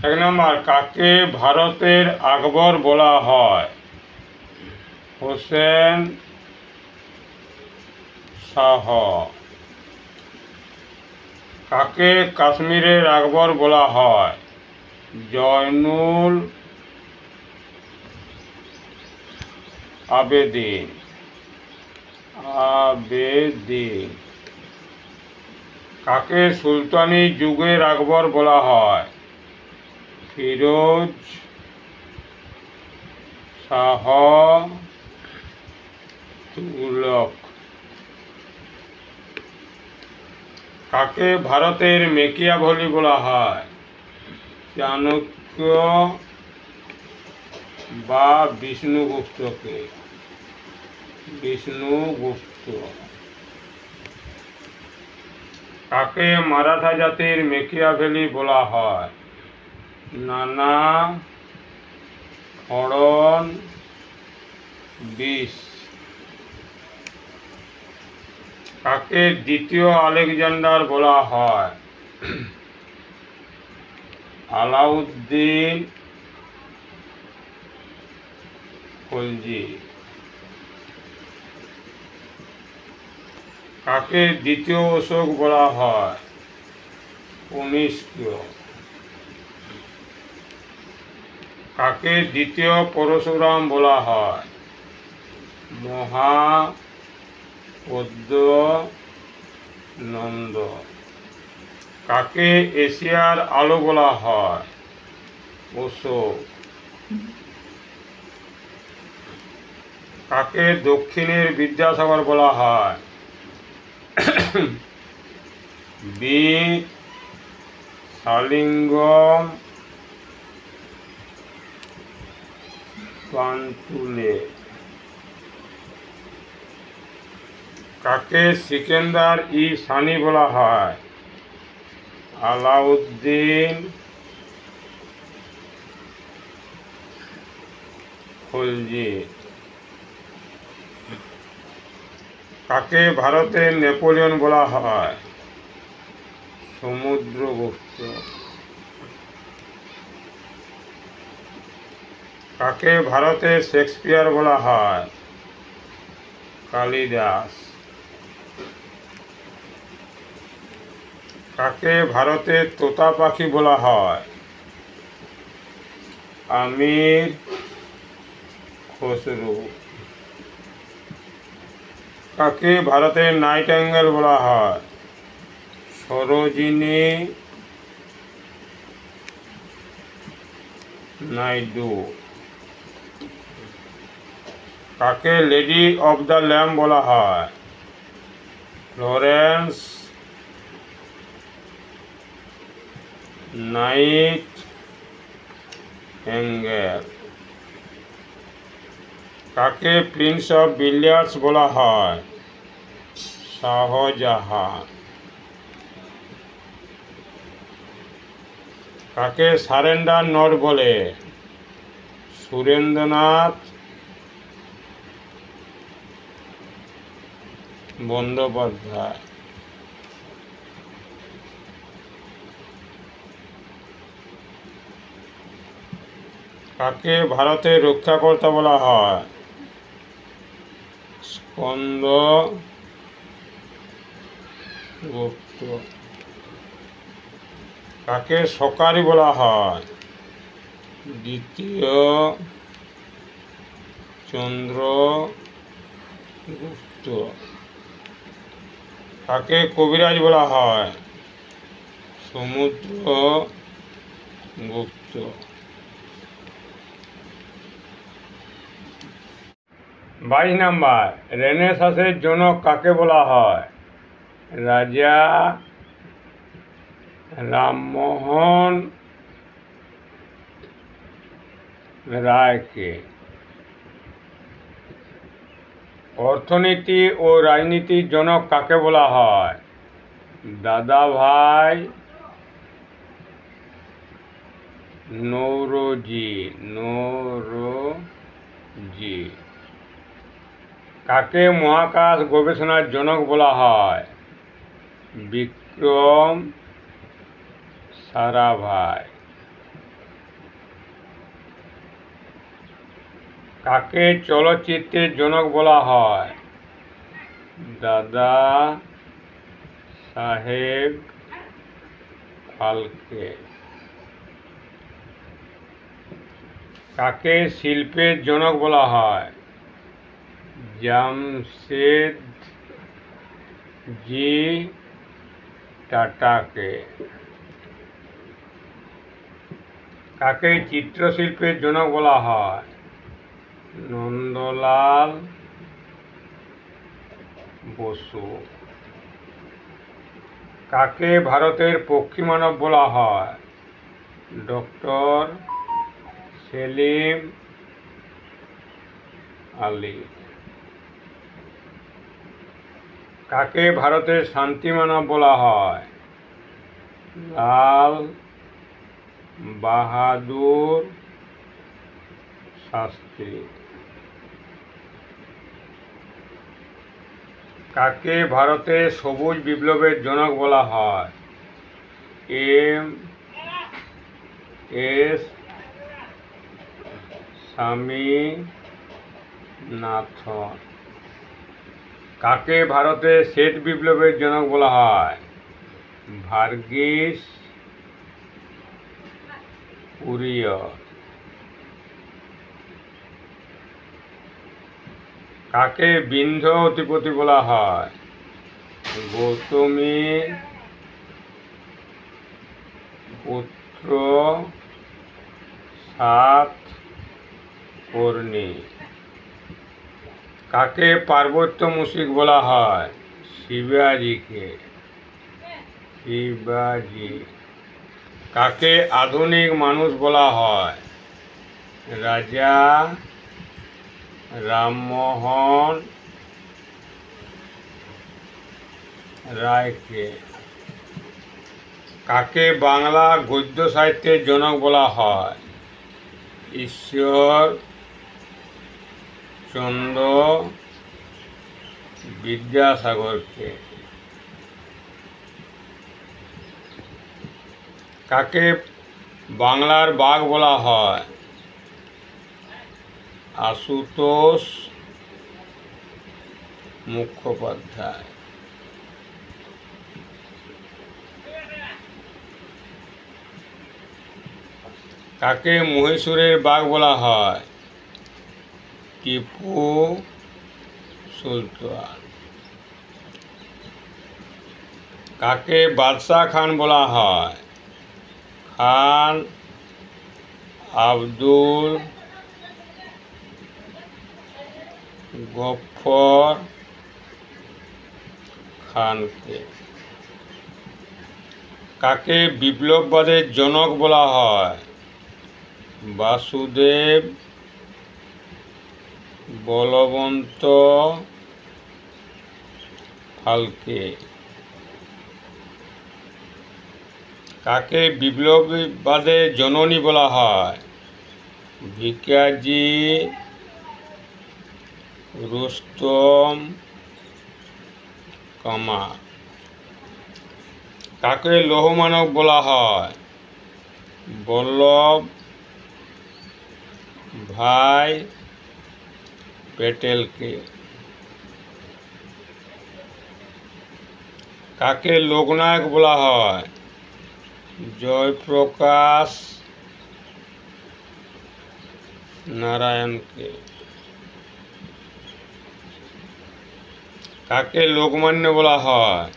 এক নম্বর, কাকে ভারতের আকবর বলা হয়? হোসেন শাহ। কাকে কাশ্মীরের আকবর বলা হয়? জয়নুল আবেদিন। কাকে সুলতানি যুগের আকবর বলা হয়? ফিরোজ শাহ তুগলক। কাকে ভারতের মেকিয়াভেলি বলা হয়? চাণক্য বা বিষ্ণুগুপ্তকে। বিষ্ণুগুপ্ত। কাকে মারাঠা জাতির মেকিয়াভেলি বলা হয়? নানা ফড়নবিশ। কাকে দ্বিতীয় আলেকজান্ডার বলা হয়? আলাউদ্দিন খলজি। কাকে দ্বিতীয় অশোক বলা হয়? কনিষ্ক। কাকে দ্বিতীয় পরশুরাম বলা হয়? মহাপদ্মনন্দ। কাকে এশিয়ার আলো বলা হয়? অশোক। কাকে দক্ষিণের বিদ্যাসাগর বলা হয়? বীর শালিঙ্গম পান্তুলে। কাকে সিকেন্দার সানি বলা হয়? আলাউদ্দিন খলজি। কাকে ভারতের নেপোলিয়ন বলা হয়? সমুদ্রগুপ্ত। কাকে ভারতের শেক্সপিয়ার বলা হয়? কালিদাস। কাকে ভারতের তোতা পাখি বলা হয়? আমির খসরু। কাকে ভারতের নাইটিঙ্গেল বলা হয়? সরোজিনী নাইডু। কাকে লেডি অফ দ্য ল্যাম্প বলা হয়? Florence nightingale. কাকে প্রিন্স অফ বিলিয়ার্ডস বলা হয়? শাহজাহান। কাকে সারেন্ডার নট বলে? সুরেন্দ্রনাথ বন্দ্যোপাধ্যায়। কাকে ভারতের রক্ষাকর্তা বলা হয়? স্কন্দগুপ্ত। কাকে সকারি বলা হয়? দ্বিতীয় চন্দ্রগুপ্ত। কাকে কবিরাজ বলা হয়? সমুদ্রগুপ্ত। 22 নাম্বার, রেনেসাঁসের জনক কাকে বলা হয়? রাজা রামমোহন রায়কে। অর্থনীতি ও রাজনীতির জনক কাকে বলা হয়? দাদাভাই নৌরোজি। কাকে মহাকাশ গবেষণার জনক বলা হয়? বিক্রম সারাভাই। কাকে চলচ্চিত্রের জনক বলা হয়? দাদা সাহেব ফালকে। কাকে শিল্পের জনক বলা হয়? জামশেদজি টাটাকে। কাকে চিত্রশিল্পের জনক বলা হয়? নন্দলাল বসু। কাকে ভারতের পক্ষী মানব বলা হয়? ডক্টর সেলিম আলী। কাকে ভারতের শান্তি মানব বলা হয়? লাল বাহাদুর শাস্ত্রী। কাকে ভারতের সবুজ বিপ্লবের জনক বলা হয়? এম.এস. স্বামীনাথন। কাকে ভারতের শ্বেত বিপ্লবের জনক বলা হয়? ভার্গিস কুরিয়ন। কাকে বিন্ধ্য অধিপতি বলা হয়? গৌতমীর পুত্র সাতকর্ণী। কাকে পার্বত্য মুশিক বলা হয়? শিবাজিকে। শিবাজি। কাকে আধুনিক মানুষ বলা হয়? রাজা রামমোহন রায়কে। কাকে বাংলা গদ্য সাহিত্যের জনক বলা হয়? ঈশ্বরচন্দ্র বিদ্যাসাগরকে। কাকে বাংলার বাঘ বলা হয়? আশুতোষ মুখোপাধ্যায়। কাকে মহীশূরের বাঘ বলা হয়? টিপু সুলতান। কাকে বাদশাহ খান বলা হয়? খান আব্দুল গফ্ফর খানকে। কাকে বিপ্লববাদের জনক বলা হয়? বাসুদেব বলবন্ত ফালকে। কাকে বিপ্লববাদের জননী বলা হয়? ভিকাজি রুস্তম কামাল। কাকে লৌহমানব বলা হয়? বল্লভ ভাই প্যাটেলকে। কাকে লোকনায়ক বলা হয়? জয়প্রকাশ নারায়ণকে। কাকে লোকমান্য বলা হয়?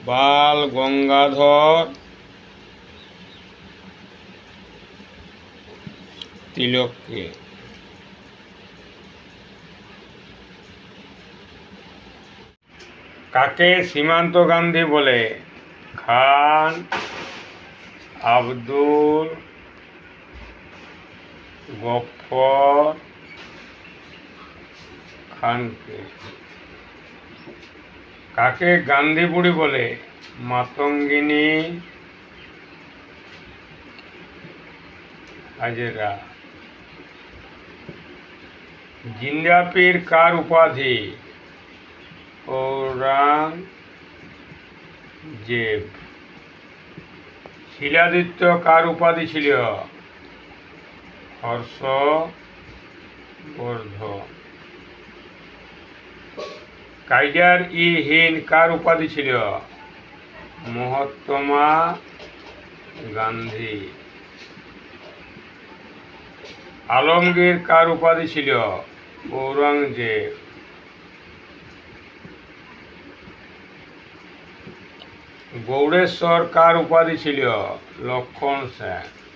বাল গঙ্গাধর তিলককে। কাকে সীমান্ত গান্ধী বলে? খান আব্দুল গফ্ফর খানকে। কাকে গান্ধী বুড়ি বলে? মাতঙ্গিনী হাজেরা। জিন্দা পীর কার উপাধি? ঔরঙ্গজেব। শিলাদিত্য কার উপাধি ছিল? হর্ষবর্ধন। বর্ধ। কাইজার ই হিন্দ কার উপাধি ছিল? মহাত্মা গান্ধী। আলমগীর কার উপাধি ছিল? ঔরঙ্গজেব। গৌড়েশ্বর কার উপাধি ছিল? লক্ষণ সেন।